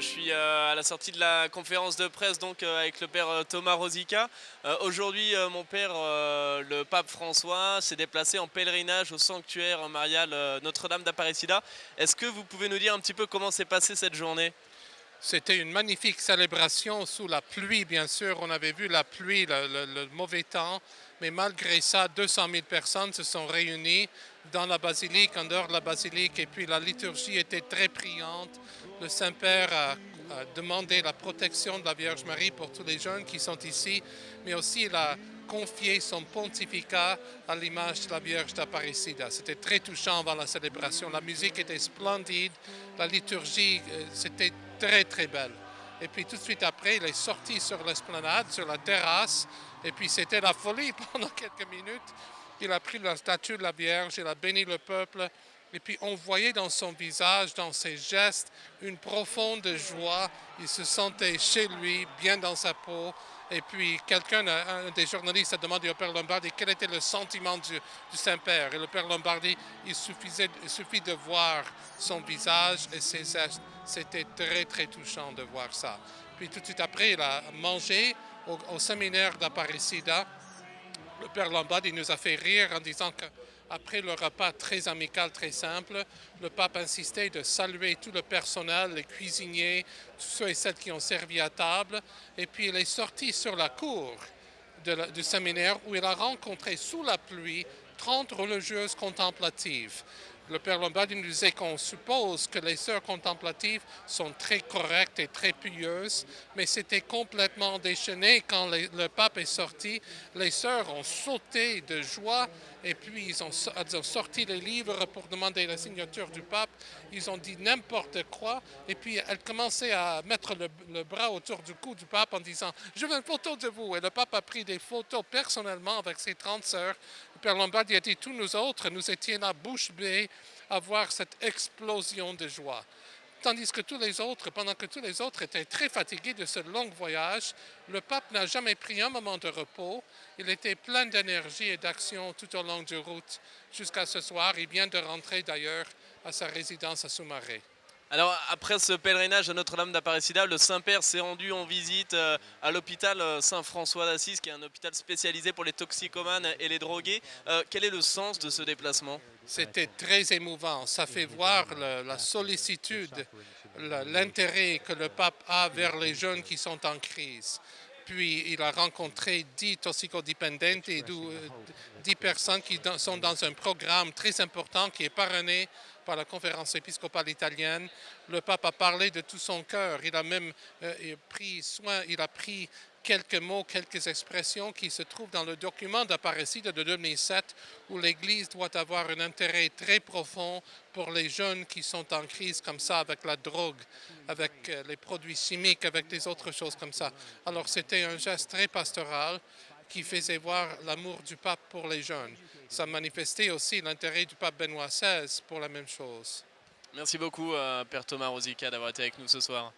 Je suis à la sortie de la conférence de presse donc avec le père Thomas Rosica. Aujourd'hui, mon père, le pape François, s'est déplacé en pèlerinage au sanctuaire marial Notre-Dame d'Aparecida. Est-ce que vous pouvez nous dire un petit peu comment s'est passée cette journée? C'était une magnifique célébration sous la pluie, bien sûr. On avait vu la pluie, le mauvais temps, mais malgré ça, 200 000 personnes se sont réunies dans la basilique, en dehors de la basilique, et puis la liturgie était très priante. Le Saint-Père a demandé la protection de la Vierge Marie pour tous les jeunes qui sont ici, mais aussi il a confié son pontificat à l'image de la Vierge d'Aparecida. C'était très touchant avant la célébration. La musique était splendide, la liturgie, c'était très très belle. Et puis tout de suite après, il est sorti sur l'esplanade, sur la terrasse, et puis c'était la folie pendant quelques minutes. Il a pris la statue de la Vierge, il a béni le peuple, et puis on voyait dans son visage, dans ses gestes, une profonde joie. Il se sentait chez lui, bien dans sa peau. Et puis un des journalistes a demandé au Père Lombardi quel était le sentiment du Saint-Père. Et le Père Lombardi, il suffit de voir son visage et ses gestes. C'était très très touchant de voir ça. Puis tout de suite après, il a mangé au séminaire d'Aparecida. Le Père Lombardi nous a fait rire en disant qu'après le repas très amical, très simple, le pape insistait de saluer tout le personnel, les cuisiniers, tous ceux et celles qui ont servi à table. Et puis il est sorti sur la cour du séminaire où il a rencontré sous la pluie 30 religieuses contemplatives. Le Père Lombardi nous disait qu'on suppose que les sœurs contemplatives sont très correctes et très pieuses, mais c'était complètement déchaîné quand le pape est sorti. Les sœurs ont sauté de joie et puis elles ont sorti les livres pour demander la signature du pape. Ils ont dit n'importe quoi et puis elles commençaient à mettre le bras autour du cou du pape en disant « Je veux une photo de vous ». Et le pape a pris des photos personnellement avec ses 30 sœurs. Le Père Lombardi a dit tous nous autres, nous étions là bouche bée à voir cette explosion de joie. Tandis que pendant que tous les autres étaient très fatigués de ce long voyage, le pape n'a jamais pris un moment de repos. Il était plein d'énergie et d'action tout au long de la route jusqu'à ce soir. Il vient de rentrer d'ailleurs à sa résidence à Soumaré. Alors après ce pèlerinage à Notre-Dame d'Aparecida, le Saint-Père s'est rendu en visite à l'hôpital Saint-François d'Assise, qui est un hôpital spécialisé pour les toxicomanes et les drogués. Quel est le sens de ce déplacement? C'était très émouvant. Ça fait voir la sollicitude, l'intérêt que le pape a vers les jeunes qui sont en crise. Puis il a rencontré 10 toxicodépendants et 10 personnes qui sont dans un programme très important qui est parrainé par la conférence épiscopale italienne. Le pape a parlé de tout son cœur. Il a même il a pris quelques mots, quelques expressions qui se trouvent dans le document d'Aparecida de 2007 où l'Église doit avoir un intérêt très profond pour les jeunes qui sont en crise comme ça avec la drogue, avec les produits chimiques, avec des autres choses comme ça. Alors c'était un geste très pastoral qui faisait voir l'amour du pape pour les jeunes. Ça manifestait aussi l'intérêt du pape Benoît XVI pour la même chose. Merci beaucoup, père Thomas Rosica, d'avoir été avec nous ce soir.